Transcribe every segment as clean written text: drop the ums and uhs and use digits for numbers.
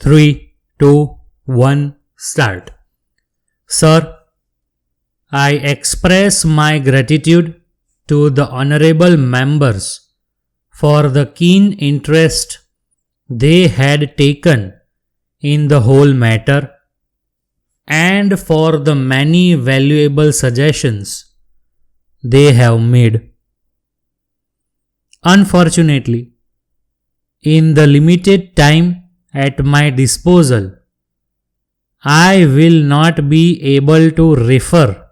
3, 2, 1, start. Sir, I express my gratitude to the honorable members for the keen interest they had taken in the whole matter and for the many valuable suggestions they have made. Unfortunately, in the limited time at my disposal, I will not be able to refer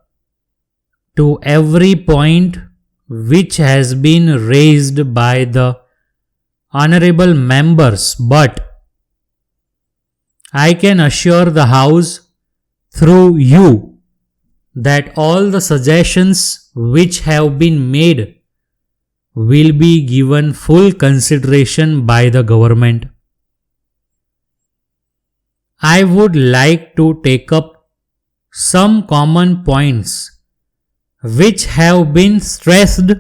to every point which has been raised by the honorable members, but I can assure the House through you that all the suggestions which have been made will be given full consideration by the government. I would like to take up some common points which have been stressed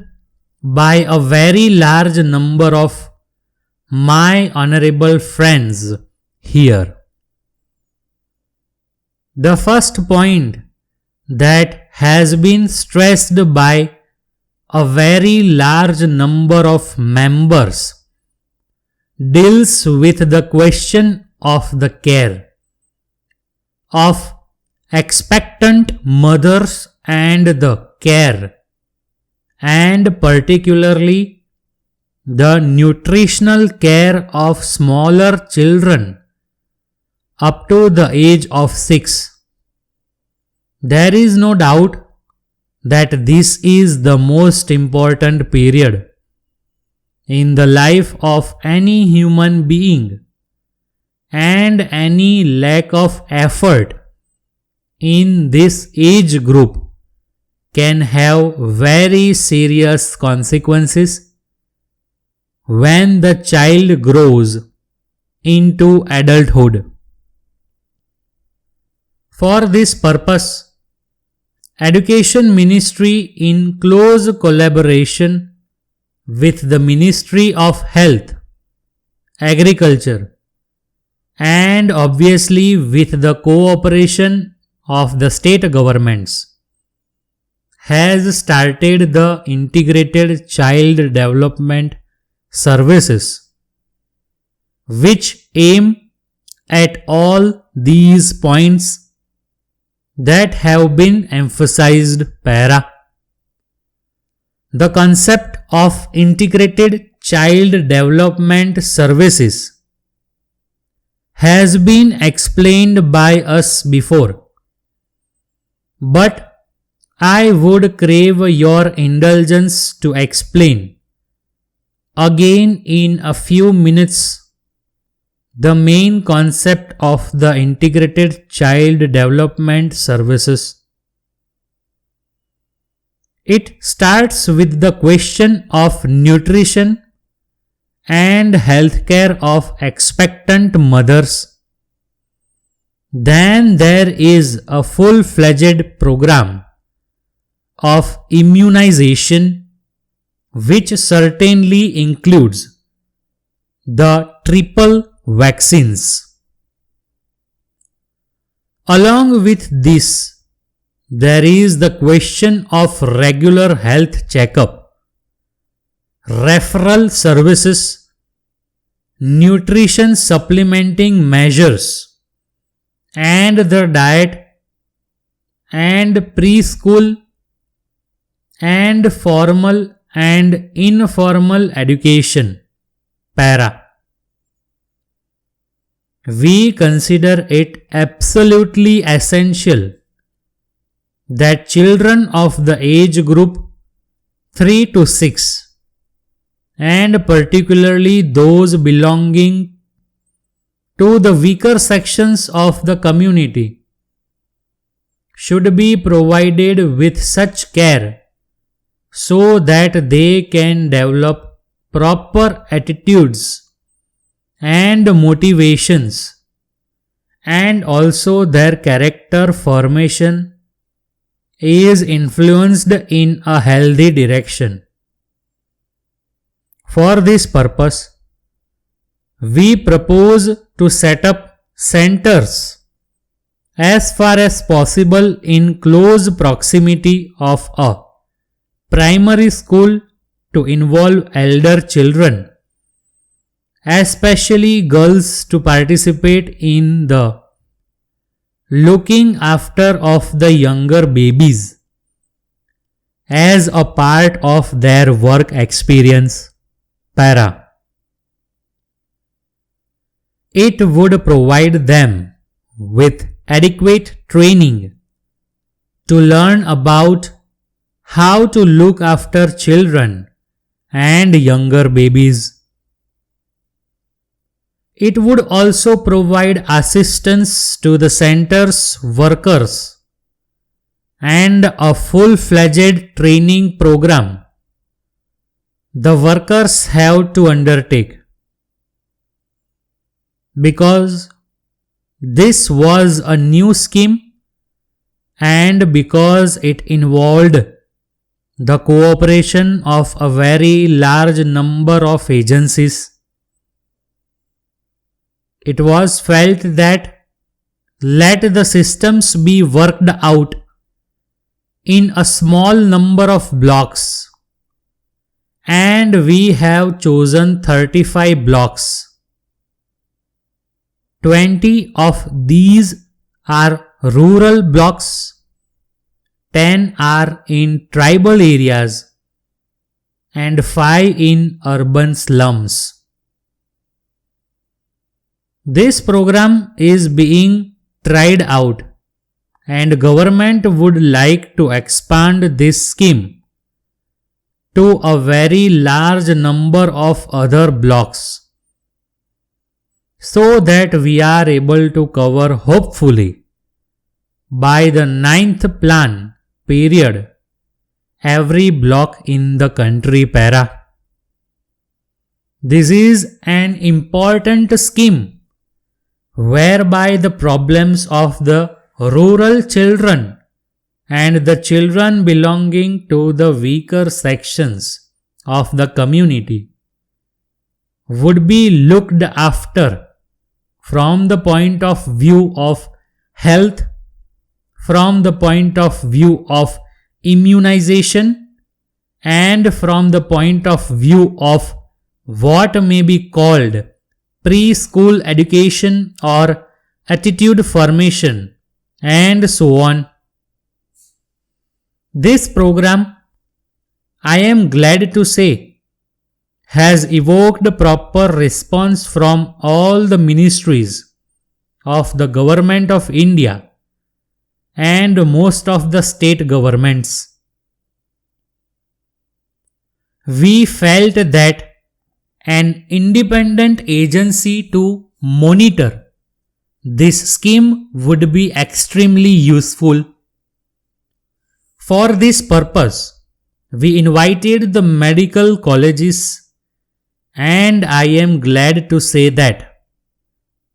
by a very large number of my honorable friends here. The first point that has been stressed by a very large number of members deals with the question of the care of expectant mothers and the care, and particularly the nutritional care of smaller children up to the age of 6. There is no doubt that this is the most important period in the life of any human being, and any lack of effort in this age group can have very serious consequences when the child grows into adulthood. For this purpose, Education Ministry, in close collaboration with the Ministry of Health, Agriculture, and obviously with the cooperation of the state governments, has started the Integrated Child Development Services, which aim at all these points that have been emphasized para. The concept of Integrated Child Development Services has been explained by us before, but I would crave your indulgence to explain again in a few minutes the main concept of the Integrated Child Development Services. It starts with the question of nutrition and healthcare of expectant mothers. Then there is a full-fledged program of immunization, which certainly includes the triple vaccines. Along with this, there is the question of regular health checkup, referral services, nutrition supplementing measures, and the diet and preschool and formal and informal education para. We consider it absolutely essential that children of the age group 3 to 6, and particularly those belonging to the weaker sections of the community, should be provided with such care so that they can develop proper attitudes and motivations, and also their character formation is influenced in a healthy direction. For this purpose, we propose to set up centers as far as possible in close proximity of a primary school to involve elder children, especially girls, to participate in the looking after of the younger babies as a part of their work experience. Para. It would provide them with adequate training to learn about how to look after children and younger babies. It would also provide assistance to the center's workers and a full-fledged training program the workers have to undertake. Because this was a new scheme and because it involved the cooperation of a very large number of agencies, it was felt that let the systems be worked out in a small number of blocks, and we have chosen 35 blocks. 20 of these are rural blocks, 10 are in tribal areas, and 5 in urban slums. This program is being tried out, and government would like to expand this scheme to a very large number of other blocks, so that we are able to cover, hopefully, by the 9th plan period, every block in the country. Para. This is an important scheme whereby the problems of the rural children and the children belonging to the weaker sections of the community would be looked after from the point of view of health, from the point of view of immunization, and from the point of view of what may be called preschool education or attitude formation, and so on. This program, I am glad to say, has evoked proper response from all the ministries of the Government of India and most of the state governments. We felt that an independent agency to monitor this scheme would be extremely useful. For this purpose, we invited the medical colleges, and I am glad to say that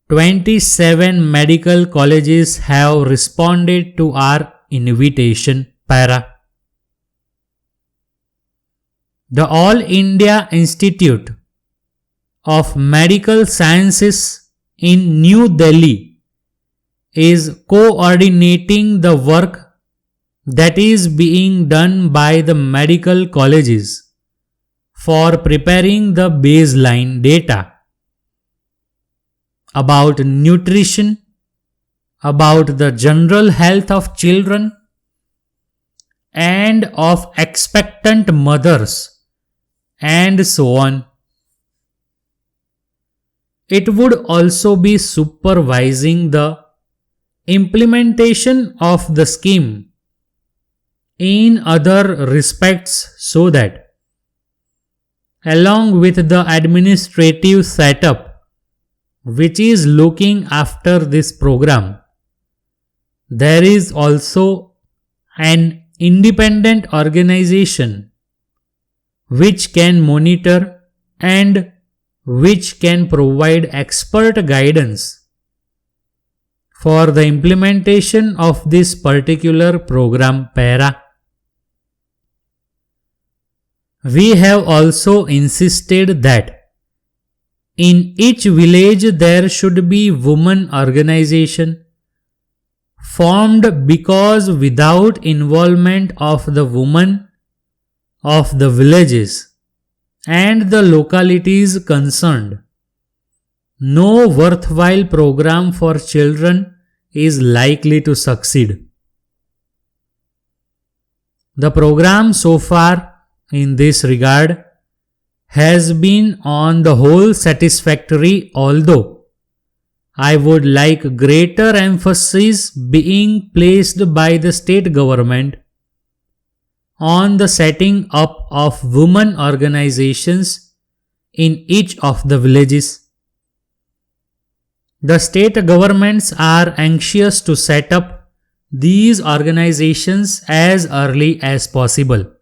27 medical colleges have responded to our invitation. Para. The All India Institute of Medical Sciences in New Delhi is coordinating the work that is being done by the medical colleges for preparing the baseline data about nutrition, about the general health of children and of expectant mothers, and so on. It would also be supervising the implementation of the scheme in other respects, so that along with the administrative setup which is looking after this program, there is also an independent organization which can monitor and which can provide expert guidance for the implementation of this particular program. Para. We have also insisted that In each village there should be women organization formed because without involvement of the women of the villages and the localities concerned, no worthwhile program for children is likely to succeed. The program so far in this regard has been on the whole satisfactory, although I would like greater emphasis being placed by the state government on the setting up of women organizations in each of the villages. The state governments are anxious to set up these organizations as early as possible.